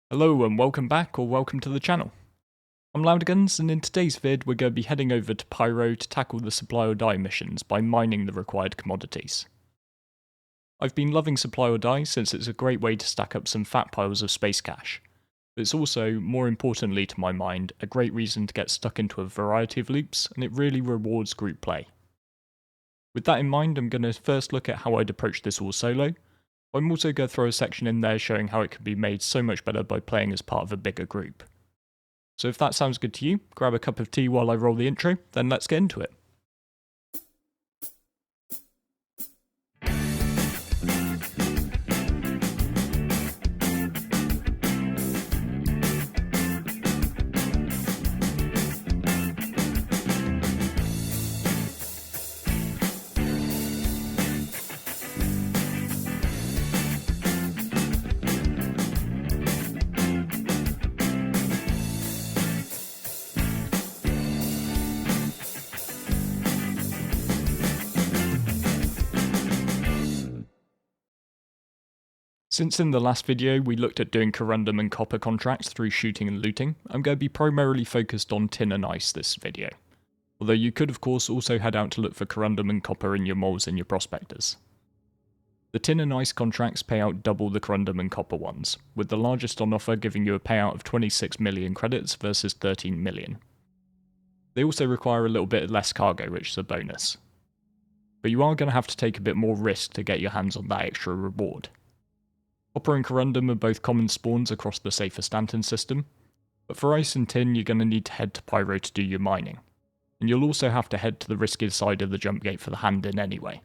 Hello and welcome back or welcome to the channel. I'm Loudguns and in today's vid we're going to be heading over to Pyro to tackle the supply or die missions by mining the required commodities. I've been loving supply or die since it's a great way to stack up some fat piles of space cash, but it's also, more importantly to my mind, a great reason to get stuck into a variety of loops and it really rewards group play. With that in mind, I'm going to first look at how I'd approach this all solo. I'm also going to throw a section in there showing how it can be made so much better by playing as part of a bigger group. So if that sounds good to you, grab a cup of tea while I roll the intro, then let's get into it. Since in the last video we looked at doing corundum and copper contracts through shooting and looting, I'm going to be primarily focused on tin and ice this video. Although you could of course also head out to look for corundum and copper in your moles and your prospectors. The tin and ice contracts pay out double the corundum and copper ones, with the largest on offer giving you a payout of 26 million credits versus 13 million. They also require a little bit less cargo, which is a bonus. But you are going to have to take a bit more risk to get your hands on that extra reward. Copper and corundum are both common spawns across the safer Stanton system, but for ice and tin you're going to need to head to Pyro to do your mining, and you'll also have to head to the riskier side of the jump gate for the hand-in anyway.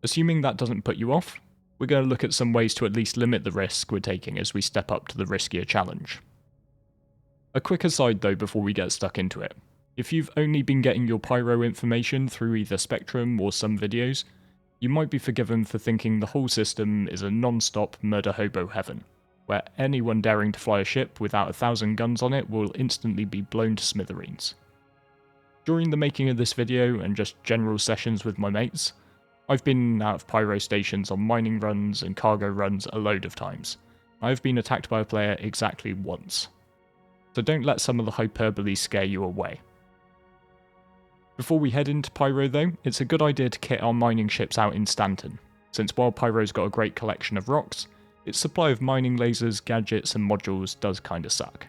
Assuming that doesn't put you off, we're going to look at some ways to at least limit the risk we're taking as we step up to the riskier challenge. A quick aside though before we get stuck into it, if you've only been getting your Pyro information through either Spectrum or some videos, you might be forgiven for thinking the whole system is a non-stop murder hobo heaven, where anyone daring to fly a ship without 1,000 guns on it will instantly be blown to smithereens. During the making of this video and just general sessions with my mates, I've been in and out of Pyro stations on mining runs and cargo runs a load of times. I've been attacked by a player exactly once. So don't let some of the hyperbole scare you away. Before we head into Pyro though, it's a good idea to kit our mining ships out in Stanton, since while Pyro's got a great collection of rocks, its supply of mining lasers, gadgets and modules does kinda suck.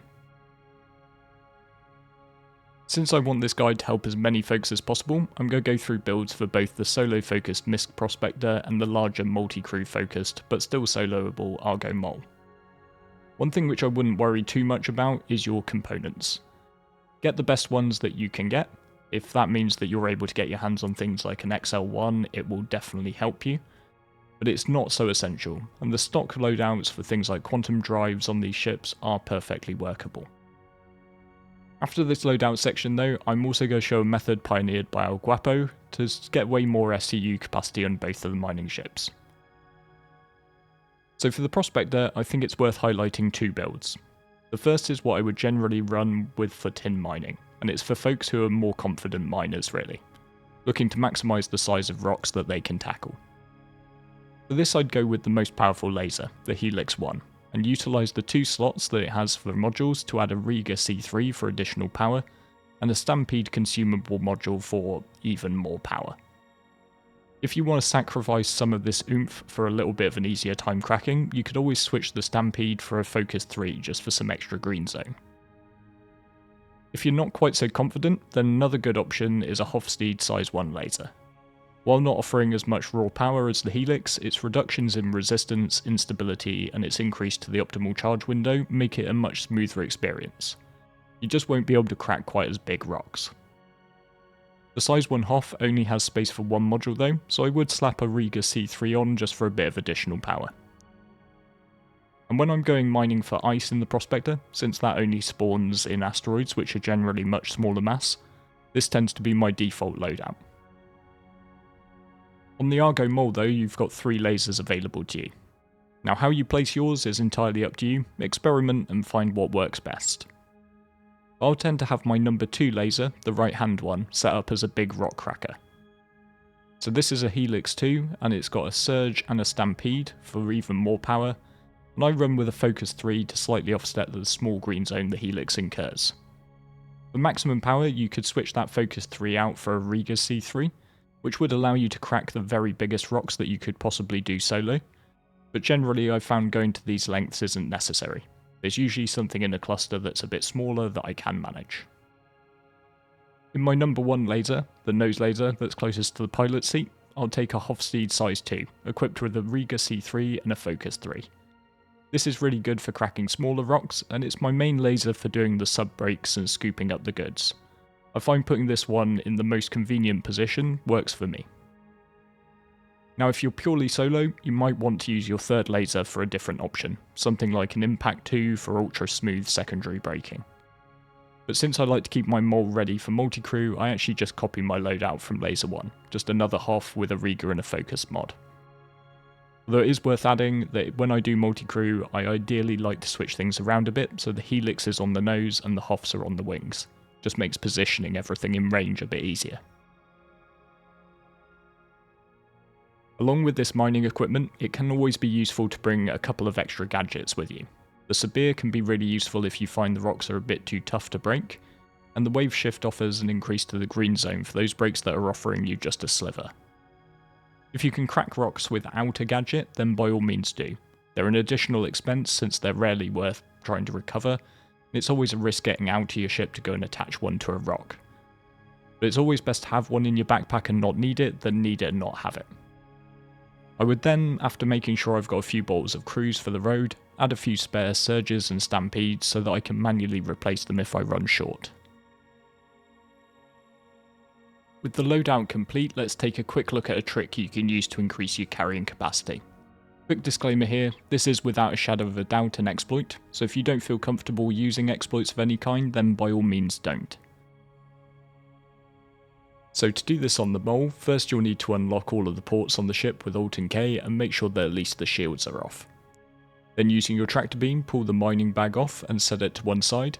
Since I want this guide to help as many folks as possible, I'm going to go through builds for both the solo focused MISC Prospector and the larger multi-crew focused but still soloable Argo Mole. One thing which I wouldn't worry too much about is your components. Get the best ones that you can get. If that means that you're able to get your hands on things like an XL1, it will definitely help you. But it's not so essential, and the stock loadouts for things like quantum drives on these ships are perfectly workable. After this loadout section though, I'm also going to show a method pioneered by El Guapo to get way more SCU capacity on both of the mining ships. So for the Prospector, I think it's worth highlighting two builds. The first is what I would generally run with for tin mining, and it's for folks who are more confident miners really, looking to maximise the size of rocks that they can tackle. For this I'd go with the most powerful laser, the Helix One, and utilise the two slots that it has for modules to add a Riga C3 for additional power, and a Stampede consumable module for even more power. If you want to sacrifice some of this oomph for a little bit of an easier time cracking, you could always switch the Stampede for a Focus 3 just for some extra green zone. If you're not quite so confident, then another good option is a Hofstede size 1 laser. While not offering as much raw power as the Helix, its reductions in resistance, instability, and its increase to the optimal charge window make it a much smoother experience. You just won't be able to crack quite as big rocks. The size 1 Hof only has space for one module though, so I would slap a Riga C3 on just for a bit of additional power. And when I'm going mining for ice in the Prospector, since that only spawns in asteroids which are generally much smaller mass, this tends to be my default loadout. On the Argo Mole though, you've got 3 lasers available to you. Now how you place yours is entirely up to you, experiment and find what works best. I'll tend to have my number 2 laser, the right hand one, set up as a big rock cracker. So this is a Helix 2, and it's got a Surge and a Stampede for even more power, and I run with a focus 3 to slightly offset the small green zone the helix incurs. For maximum power, you could switch that focus 3 out for a Riga C3, which would allow you to crack the very biggest rocks that you could possibly do solo, but generally I've found going to these lengths isn't necessary. There's usually something in a cluster that's a bit smaller that I can manage. In my number 1 laser, the nose laser that's closest to the pilot seat, I'll take a Hofstede size 2, equipped with a Riga C3 and a focus 3. This is really good for cracking smaller rocks, and it's my main laser for doing the sub breaks and scooping up the goods. I find putting this one in the most convenient position works for me. Now if you're purely solo, you might want to use your third laser for a different option, something like an Impact 2 for ultra smooth secondary braking. But since I like to keep my mole ready for multi-crew, I actually just copy my loadout from laser 1, just another Hoff with a Riga and a focus mod. Although it is worth adding that when I do multi-crew, I ideally like to switch things around a bit, so the helix is on the nose and the Hoffs are on the wings. Just makes positioning everything in range a bit easier. Along with this mining equipment, it can always be useful to bring a couple of extra gadgets with you. The Sabir can be really useful if you find the rocks are a bit too tough to break, and the wave shift offers an increase to the green zone for those breaks that are offering you just a sliver. If you can crack rocks without a gadget, then by all means do. They're an additional expense since they're rarely worth trying to recover, and it's always a risk getting out to your ship to go and attach one to a rock. But it's always best to have one in your backpack and not need it than need it and not have it. I would then, after making sure I've got a few bottles of cruise for the road, add a few spare surges and stampedes so that I can manually replace them if I run short. With the loadout complete, let's take a quick look at a trick you can use to increase your carrying capacity. Quick disclaimer here, this is without a shadow of a doubt an exploit, so if you don't feel comfortable using exploits of any kind, then by all means don't. So to do this on the mole, first you'll need to unlock all of the ports on the ship with Alt and K and make sure that at least the shields are off. Then using your tractor beam, pull the mining bag off and set it to one side.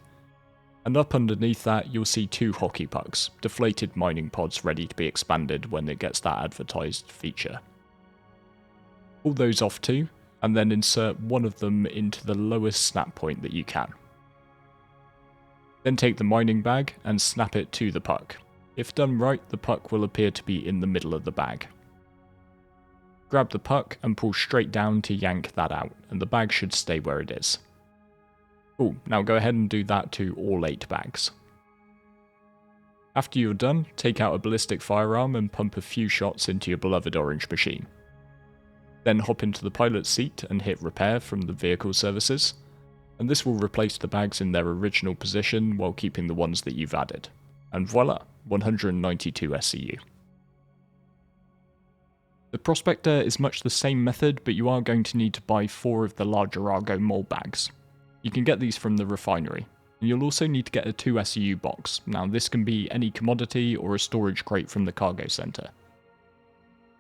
And up underneath that you'll see 2 hockey pucks, deflated mining pods ready to be expanded when it gets that advertised feature. Pull those off too, and then insert one of them into the lowest snap point that you can. Then take the mining bag and snap it to the puck. If done right, the puck will appear to be in the middle of the bag. Grab the puck and pull straight down to yank that out, and the bag should stay where it is. Cool, now go ahead and do that to all 8 bags. After you're done, take out a ballistic firearm and pump a few shots into your beloved orange machine. Then hop into the pilot's seat and hit repair from the vehicle services, and this will replace the bags in their original position while keeping the ones that you've added. And voila, 192 SCU. The Prospector is much the same method, but you are going to need to buy 4 of the larger Argo mole bags. You can get these from the refinery, and you'll also need to get a 2 SCU box. Now this can be any commodity or a storage crate from the cargo center.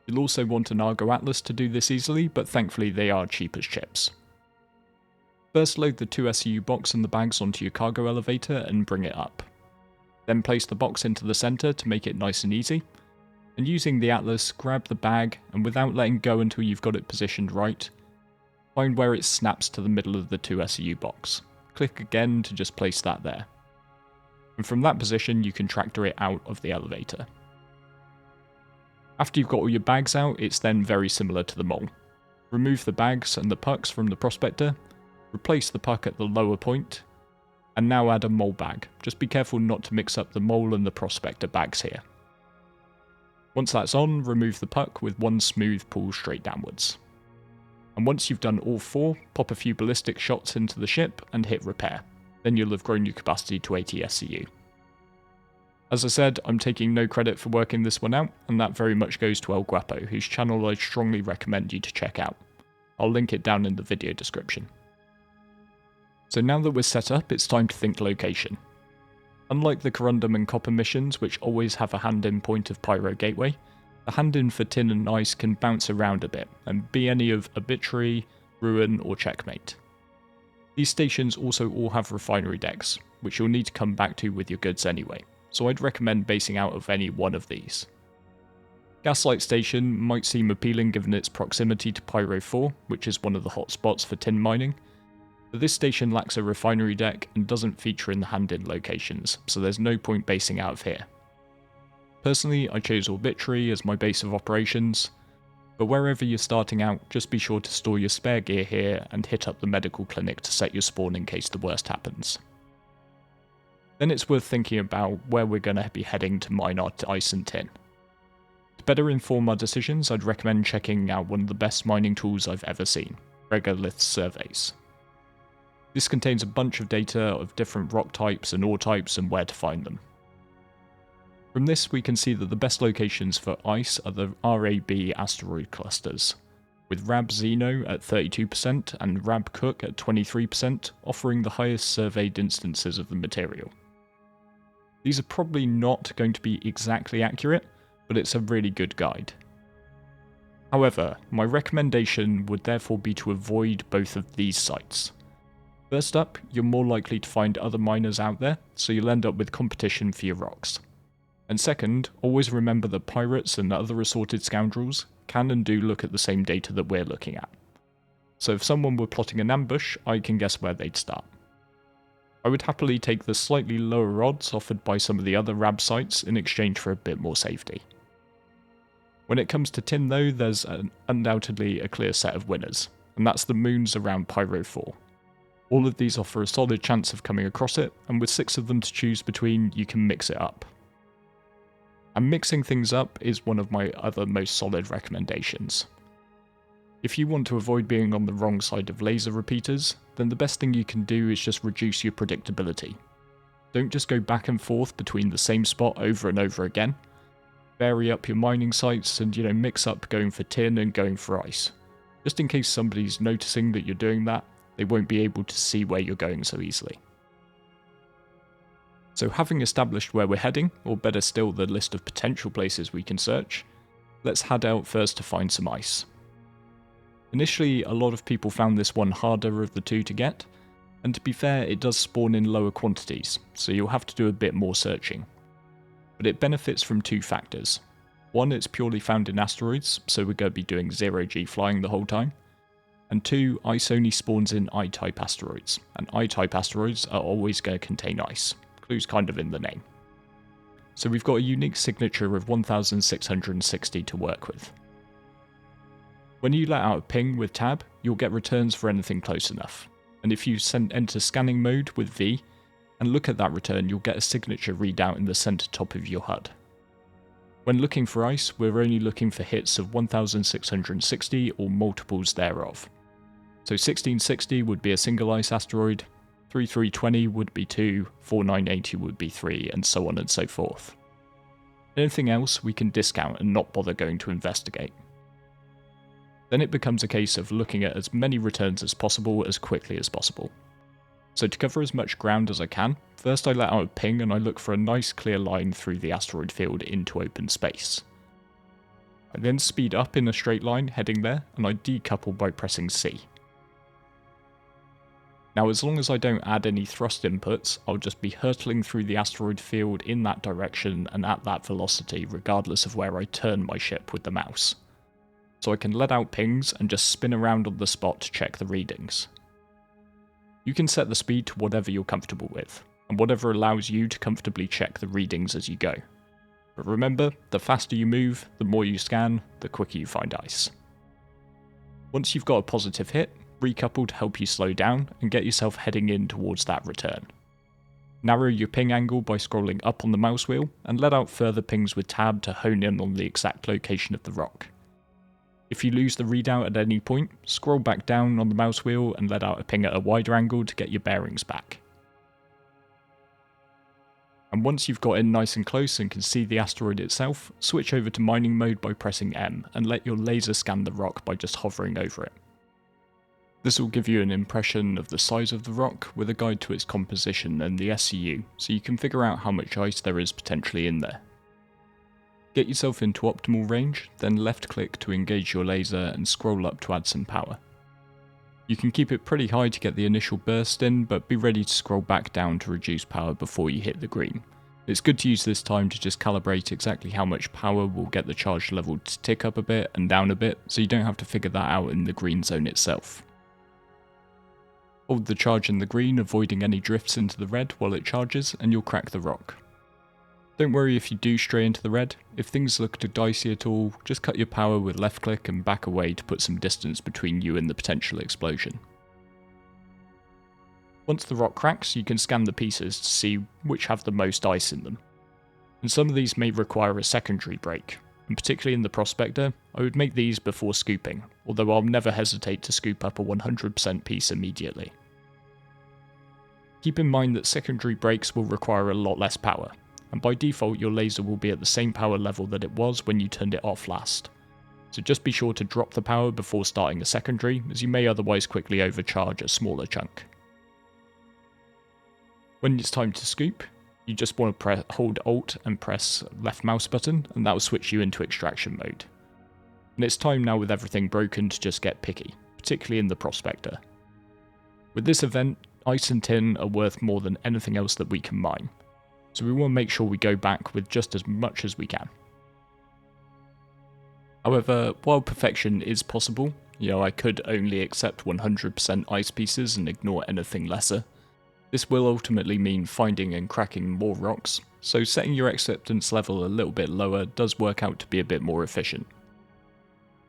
You'll also want an Argo Atlas to do this easily, but thankfully they are cheap as chips. First load the 2 SCU box and the bags onto your cargo elevator and bring it up. Then place the box into the center to make it nice and easy, and using the Atlas, grab the bag and without letting go until you've got it positioned right, find where it snaps to the middle of the 2 SCU box. Click again to just place that there. And from that position you can tractor it out of the elevator. After you've got all your bags out, it's then very similar to the mole. Remove the bags and the pucks from the Prospector, replace the puck at the lower point, and now add a mole bag. Just be careful not to mix up the mole and the Prospector bags here. Once that's on, remove the puck with one smooth pull straight downwards. And once you've done all 4, pop a few ballistic shots into the ship and hit repair. Then you'll have grown your capacity to 80 SCU. As I said, I'm taking no credit for working this one out, and that very much goes to El Guapo, whose channel I strongly recommend you to check out. I'll link it down in the video description. So now that we're set up, it's time to think location. Unlike the Corundum and Copper missions, which always have a hand-in point of Pyro Gateway, the hand-in for Tin and Ice can bounce around a bit, and be any of Obituary, Ruin, or Checkmate. These stations also all have refinery decks, which you'll need to come back to with your goods anyway, so I'd recommend basing out of any one of these. Gaslight Station might seem appealing given its proximity to Pyro 4, which is one of the hotspots for tin mining, but this station lacks a refinery deck and doesn't feature in the hand-in locations, so there's no point basing out of here. Personally, I chose Orbitary as my base of operations, but wherever you're starting out, just be sure to store your spare gear here and hit up the medical clinic to set your spawn in case the worst happens. Then it's worth thinking about where we're going to be heading to mine our ice and tin. To better inform our decisions, I'd recommend checking out one of the best mining tools I've ever seen, Regolith Surveys. This contains a bunch of data of different rock types and ore types and where to find them. From this we can see that the best locations for ice are the RAB asteroid clusters, with Rab Zeno at 32% and Rab Cook at 23%, offering the highest surveyed instances of the material. These are probably not going to be exactly accurate, but it's a really good guide. However, my recommendation would therefore be to avoid both of these sites. First up, you're more likely to find other miners out there, so you'll end up with competition for your rocks. And second, always remember that pirates and other assorted scoundrels can and do look at the same data that we're looking at. So if someone were plotting an ambush, I can guess where they'd start. I would happily take the slightly lower odds offered by some of the other RAB sites in exchange for a bit more safety. When it comes to tin though, there's undoubtedly a clear set of winners, and that's the moons around Pyro 4. All of these offer a solid chance of coming across it, and with 6 of them to choose between, you can mix it up. And mixing things up is one of my other most solid recommendations. If you want to avoid being on the wrong side of laser repeaters, then the best thing you can do is just reduce your predictability. Don't just go back and forth between the same spot over and over again. Vary up your mining sites and mix up going for tin and going for ice. Just in case somebody's noticing that you're doing that, they won't be able to see where you're going so easily. So having established where we're heading, or better still the list of potential places we can search, let's head out first to find some ice. Initially, a lot of people found this one harder of the two to get, and to be fair, it does spawn in lower quantities, so you'll have to do a bit more searching. But it benefits from 2 factors. One, it's purely found in asteroids, so we're going to be doing 0G flying the whole time. And 2, ice only spawns in I-type asteroids, and I-type asteroids are always going to contain ice. Clue's kind of in the name. So we've got a unique signature of 1660 to work with. When you let out a ping with tab, you'll get returns for anything close enough, and if you enter scanning mode with V, and look at that return, you'll get a signature readout in the center top of your HUD. When looking for ice, we're only looking for hits of 1660 or multiples thereof. So 1660 would be a single ice asteroid, 3320 would be 2, 4980 would be 3, and so on and so forth. Anything else we can discount and not bother going to investigate. Then it becomes a case of looking at as many returns as possible as quickly as possible. So to cover as much ground as I can, first I let out a ping and I look for a nice clear line through the asteroid field into open space. I then speed up in a straight line heading there, and I decouple by pressing C. Now as long as I don't add any thrust inputs, I'll just be hurtling through the asteroid field in that direction and at that velocity regardless of where I turn my ship with the mouse. So I can let out pings and just spin around on the spot to check the readings. You can set the speed to whatever you're comfortable with, and whatever allows you to comfortably check the readings as you go. But remember, the faster you move, the more you scan, the quicker you find ice. Once you've got a positive hit, recouple to help you slow down and get yourself heading in towards that return. Narrow your ping angle by scrolling up on the mouse wheel, and let out further pings with tab to hone in on the exact location of the rock. If you lose the readout at any point, scroll back down on the mouse wheel and let out a ping at a wider angle to get your bearings back. And once you've got in nice and close and can see the asteroid itself, switch over to mining mode by pressing M and let your laser scan the rock by just hovering over it. This will give you an impression of the size of the rock with a guide to its composition and the SCU, so you can figure out how much ice there is potentially in there. Get yourself into optimal range, then left click to engage your laser and scroll up to add some power. You can keep it pretty high to get the initial burst in, but be ready to scroll back down to reduce power before you hit the green. It's good to use this time to just calibrate exactly how much power will get the charge level to tick up a bit and down a bit, so you don't have to figure that out in the green zone itself. Hold the charge in the green, avoiding any drifts into the red while it charges, and you'll crack the rock. Don't worry if you do stray into the red. If things look too dicey at all, just cut your power with left click and back away to put some distance between you and the potential explosion. Once the rock cracks, you can scan the pieces to see which have the most ice in them. And some of these may require a secondary break, and particularly in the Prospector, I would make these before scooping, although I'll never hesitate to scoop up a 100% piece immediately. Keep in mind that secondary breaks will require a lot less power, and by default your laser will be at the same power level that it was when you turned it off last. So just be sure to drop the power before starting a secondary, as you may otherwise quickly overcharge a smaller chunk. When it's time to scoop, you just want to hold Alt and press left mouse button, and that will switch you into extraction mode. And it's time now with everything broken to just get picky, particularly in the Prospector. With this event, ice and tin are worth more than anything else that we can mine, so we want to make sure we go back with just as much as we can. However, while perfection is possible, I could only accept 100% ice pieces and ignore anything lesser. This will ultimately mean finding and cracking more rocks, so setting your acceptance level a little bit lower does work out to be a bit more efficient.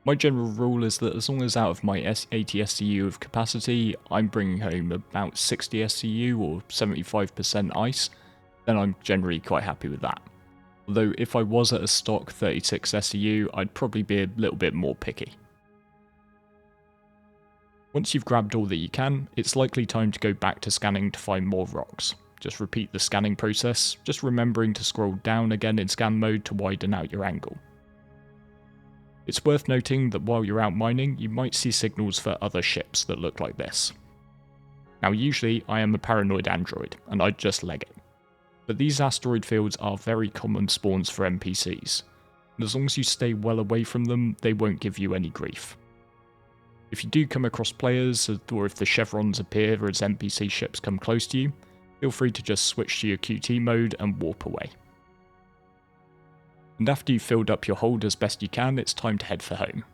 My general rule is that as long as out of my 80 SCU of capacity, I'm bringing home about 60 SCU or 75% ice, then I'm generally quite happy with that. Although if I was at a stock 36 SCU, I'd probably be a little bit more picky. Once you've grabbed all that you can, it's likely time to go back to scanning to find more rocks. Just repeat the scanning process, just remembering to scroll down again in scan mode to widen out your angle. It's worth noting that while you're out mining, you might see signals for other ships that look like this. Now usually I am a paranoid android, and I'd just leg it. But these asteroid fields are very common spawns for NPCs, and as long as you stay well away from them, they won't give you any grief. If you do come across players, or if the chevrons appear as NPC ships come close to you, feel free to just switch to your QT mode and warp away. And after you've filled up your hold as best you can, it's time to head for home.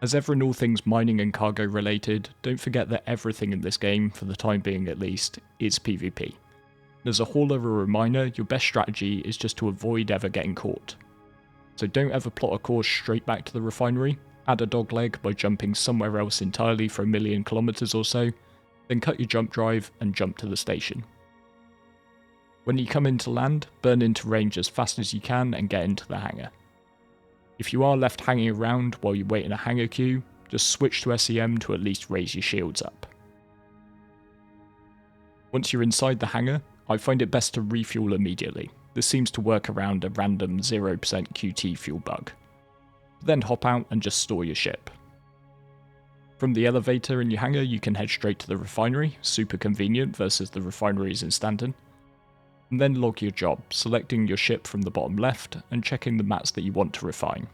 As ever in all things mining and cargo related, don't forget that everything in this game, for the time being at least, is PvP. As a hauler or a miner, your best strategy is just to avoid ever getting caught. So don't ever plot a course straight back to the refinery, add a dogleg by jumping somewhere else entirely for 1,000,000 kilometers or so, then cut your jump drive and jump to the station. When you come into land, burn into range as fast as you can and get into the hangar. If you are left hanging around while you wait in a hangar queue, just switch to SEM to at least raise your shields up. Once you're inside the hangar, I find it best to refuel immediately. This seems to work around a random 0% QT fuel bug. Then hop out and just store your ship. From the elevator in your hangar, you can head straight to the refinery, super convenient versus the refineries in Stanton. And then log your job, selecting your ship from the bottom left and checking the mats that you want to refine.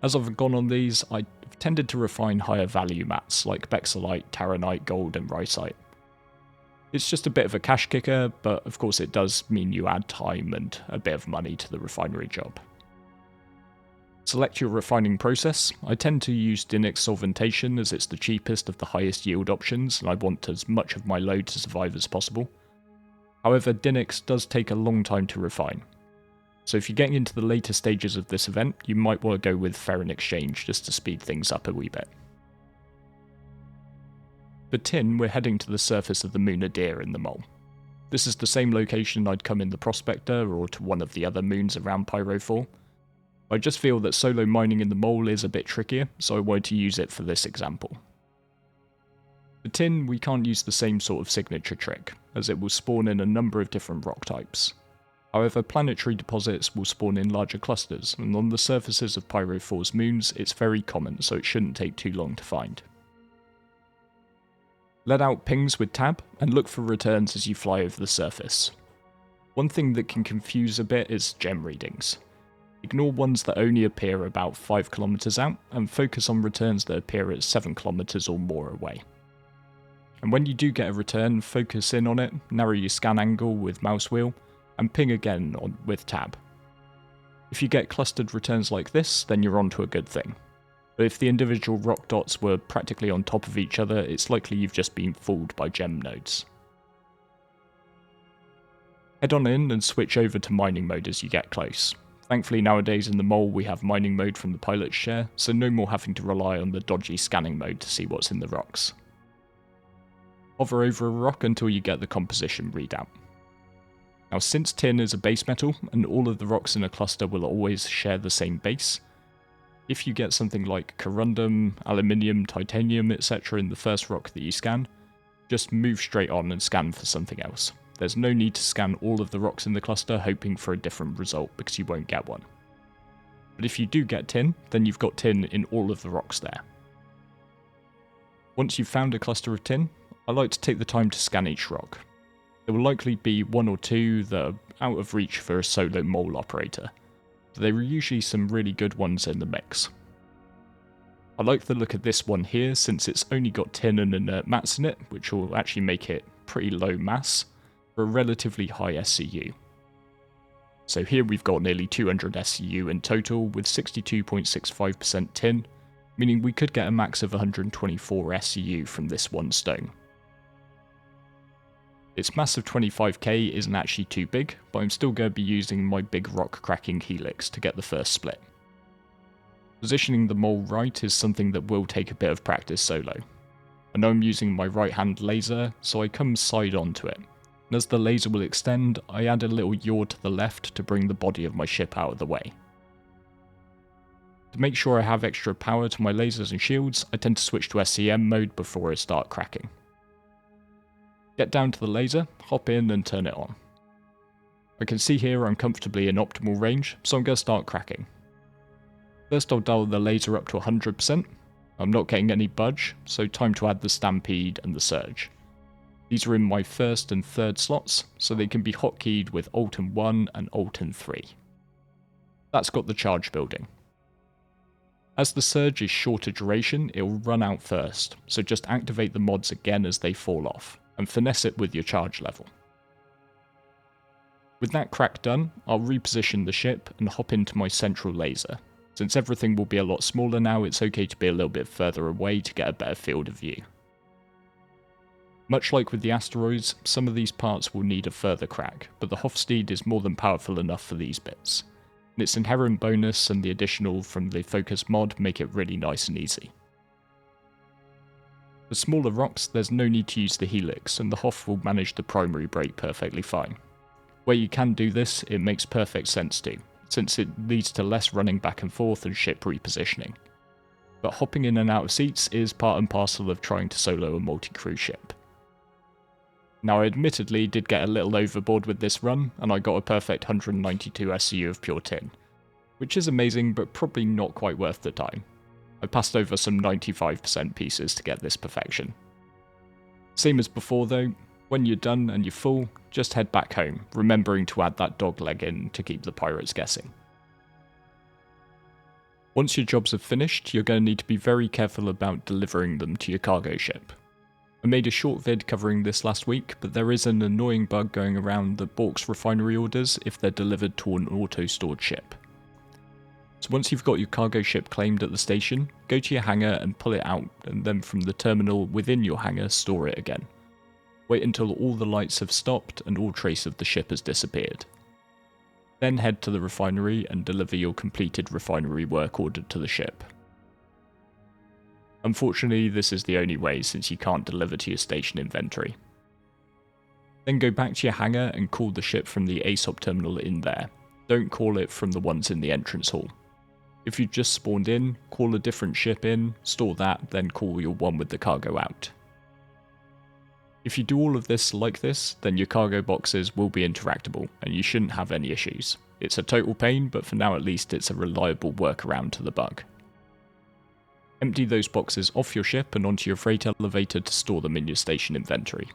As I've gone on these, I've tended to refine higher value mats like Bexolite, Taranite, Gold and Rhyolite. It's just a bit of a cash kicker, but of course it does mean you add time and a bit of money to the refinery job. Select your refining process. I tend to use Dinix solventation as it's the cheapest of the highest yield options, and I want as much of my load to survive as possible. However, Dinix does take a long time to refine. So if you're getting into the later stages of this event, you might want to go with Ferrin Exchange just to speed things up a wee bit. For tin, we're heading to the surface of the moon Adir in the Mole. This is the same location I'd come in the Prospector or to one of the other moons around Pyro for. I just feel that solo mining in the Mole is a bit trickier, so I wanted to use it for this example. For tin, we can't use the same sort of signature trick, as it will spawn in a number of different rock types. However, planetary deposits will spawn in larger clusters, and on the surfaces of Pyro 4's moons, it's very common, so it shouldn't take too long to find. Let out pings with tab, and look for returns as you fly over the surface. One thing that can confuse a bit is gem readings. Ignore ones that only appear about 5 kilometers out, and focus on returns that appear at 7 kilometers or more away. And when you do get a return, focus in on it, narrow your scan angle with mouse wheel, and ping again with tab. If you get clustered returns like this, then you're onto a good thing. But if the individual rock dots were practically on top of each other, it's likely you've just been fooled by gem nodes. Head on in and switch over to mining mode as you get close. Thankfully nowadays in the mole we have mining mode from the pilot's share, so no more having to rely on the dodgy scanning mode to see what's in the rocks. Hover over a rock until you get the composition readout. Now since tin is a base metal, and all of the rocks in a cluster will always share the same base, if you get something like corundum, aluminium, titanium, etc. in the first rock that you scan, just move straight on and scan for something else. There's no need to scan all of the rocks in the cluster hoping for a different result because you won't get one. But if you do get tin, then you've got tin in all of the rocks there. Once you've found a cluster of tin, I like to take the time to scan each rock. There will likely be one or two that are out of reach for a solo mole operator, but there are usually some really good ones in the mix. I like the look of this one here since it's only got tin and inert mats in it, which will actually make it pretty low mass for a relatively high SCU. So here we've got nearly 200 SCU in total with 62.65% tin, meaning we could get a max of 124 SCU from this one stone. Its mass of 25k isn't actually too big, but I'm still going to be using my big rock cracking helix to get the first split. Positioning the mole right is something that will take a bit of practice solo. I know I'm using my right hand laser, so I come side onto it, and as the laser will extend, I add a little yaw to the left to bring the body of my ship out of the way. To make sure I have extra power to my lasers and shields, I tend to switch to SCM mode before I start cracking. Get down to the laser, hop in and turn it on. I can see here I'm comfortably in optimal range, so I'm going to start cracking. First I'll dial the laser up to 100%, I'm not getting any budge, so time to add the stampede and the surge. These are in my first and third slots, so they can be hotkeyed with Alt and 1 and Alt and 3. That's got the charge building. As the surge is shorter duration, it will run out first, so just activate the mods again as they fall off, and finesse it with your charge level. With that crack done, I'll reposition the ship and hop into my central laser. Since everything will be a lot smaller now, it's okay to be a little bit further away to get a better field of view. Much like with the asteroids, some of these parts will need a further crack, but the Hofstede is more than powerful enough for these bits. And its inherent bonus and the additional from the focus mod make it really nice and easy. For smaller rocks, there's no need to use the helix, and the Hof will manage the primary brake perfectly fine. Where you can do this, it makes perfect sense too, since it leads to less running back and forth and ship repositioning. But hopping in and out of seats is part and parcel of trying to solo a multi-crew ship. Now I admittedly did get a little overboard with this run, and I got a perfect 192 SCU of pure tin, which is amazing but probably not quite worth the time. I passed over some 95% pieces to get this perfection. Same as before though, when you're done and you're full, just head back home, remembering to add that dog leg in to keep the pirates guessing. Once your jobs are finished, you're going to need to be very careful about delivering them to your cargo ship. I made a short vid covering this last week, but there is an annoying bug going around that balks refinery orders if they're delivered to an auto-stored ship. So once you've got your cargo ship claimed at the station, go to your hangar and pull it out, and then from the terminal within your hangar store it again. Wait until all the lights have stopped and all trace of the ship has disappeared. Then head to the refinery and deliver your completed refinery work ordered to the ship. Unfortunately, this is the only way since you can't deliver to your station inventory. Then go back to your hangar and call the ship from the ASOP terminal in there. Don't call it from the ones in the entrance hall. If you've just spawned in, call a different ship in, store that, then call your one with the cargo out. If you do all of this like this, then your cargo boxes will be interactable, and you shouldn't have any issues. It's a total pain, but for now at least it's a reliable workaround to the bug. Empty those boxes off your ship and onto your freight elevator to store them in your station inventory.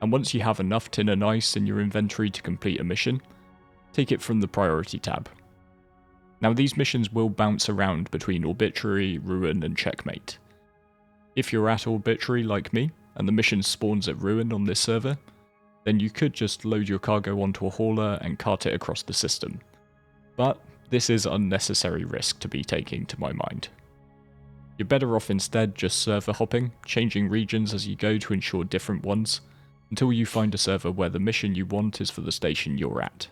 And once you have enough tin and ice in your inventory to complete a mission, take it from the priority tab. Now these missions will bounce around between Obituary, Ruin and Checkmate. If you're at Obituary like me, and the mission spawns at Ruin on this server, then you could just load your cargo onto a hauler and cart it across the system. But this is unnecessary risk to be taking to my mind. You're better off instead just server hopping, changing regions as you go to ensure different ones, until you find a server where the mission you want is for the station you're at.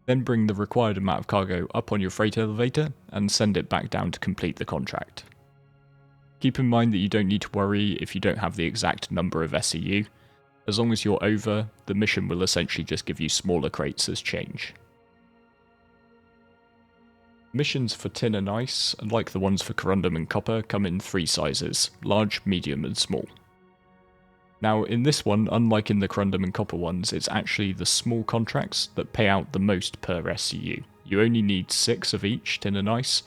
Then bring the required amount of cargo up on your freight elevator and send it back down to complete the contract. Keep in mind that you don't need to worry if you don't have the exact number of SEU. As long as you're over, the mission will essentially just give you smaller crates as change. Missions for tin and ice, like the ones for corundum and copper, come in 3 sizes: large, medium and small. Now in this one, unlike in the corundum and copper ones, it's actually the small contracts that pay out the most per SEU. You only need 6 of each tin and ice,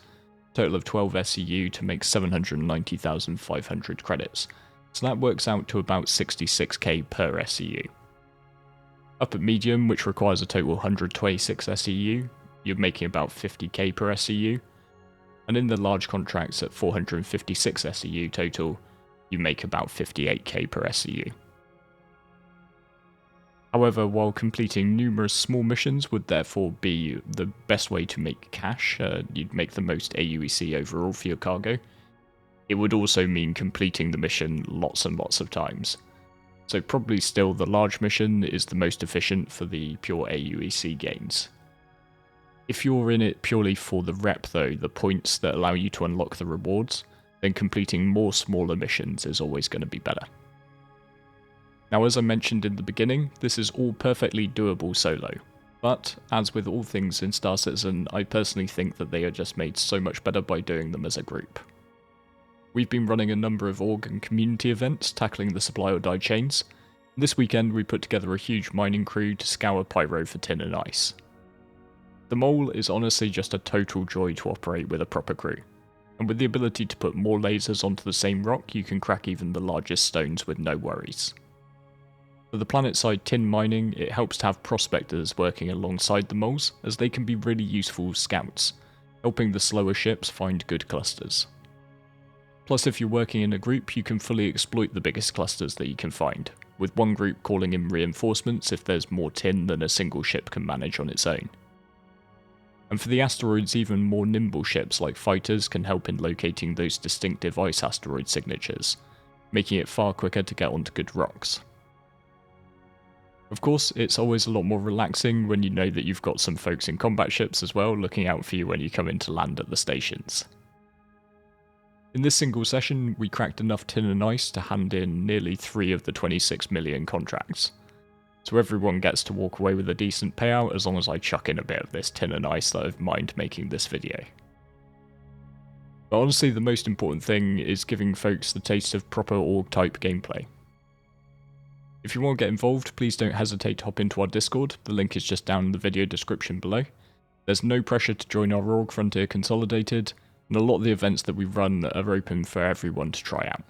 total of 12 SEU to make 790,500 credits, so that works out to about 66k per SEU. Up at medium, which requires a total 126 SEU, you're making about 50k per SEU, and in the large contracts at 456 SEU total, you make about 58k per SEU. However, while completing numerous small missions would therefore be the best way to make cash, you'd make the most AUEC overall for your cargo, it would also mean completing the mission lots and lots of times. So probably still the large mission is the most efficient for the pure AUEC gains. If you're in it purely for the rep though, the points that allow you to unlock the rewards, then completing more smaller missions is always going to be better. Now as I mentioned in the beginning, this is all perfectly doable solo, but as with all things in Star Citizen, I personally think that they are just made so much better by doing them as a group. We've been running a number of org and community events tackling the supply or die chains. This weekend we put together a huge mining crew to scour Pyro for tin and ice. The mole is honestly just a total joy to operate with a proper crew, and with the ability to put more lasers onto the same rock, you can crack even the largest stones with no worries. For the planet-side tin mining, it helps to have prospectors working alongside the moles, as they can be really useful scouts, helping the slower ships find good clusters. Plus, if you're working in a group, you can fully exploit the biggest clusters that you can find, with one group calling in reinforcements if there's more tin than a single ship can manage on its own. And for the asteroids, even more nimble ships like fighters can help in locating those distinctive ice asteroid signatures, making it far quicker to get onto good rocks. Of course, it's always a lot more relaxing when you know that you've got some folks in combat ships as well looking out for you when you come in to land at the stations. In this single session, we cracked enough tin and ice to hand in nearly 3 of the 26 million contracts. So everyone gets to walk away with a decent payout as long as I chuck in a bit of this tin and ice that I've mined making this video. But honestly, the most important thing is giving folks the taste of proper org type gameplay. If you want to get involved, please don't hesitate to hop into our Discord, the link is just down in the video description below. There's no pressure to join our org Frontier Consolidated, and a lot of the events that we run are open for everyone to try out.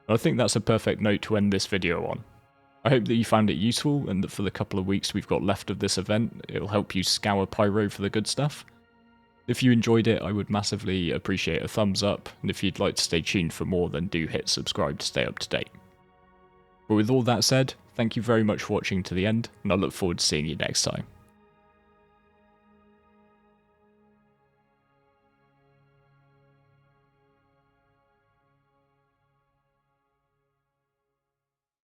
And I think that's a perfect note to end this video on. I hope that you found it useful and that for the couple of weeks we've got left of this event, it'll help you scour Pyro for the good stuff. If you enjoyed it, I would massively appreciate a thumbs up, and if you'd like to stay tuned for more, then do hit subscribe to stay up to date. But with all that said, thank you very much for watching to the end, and I look forward to seeing you next time.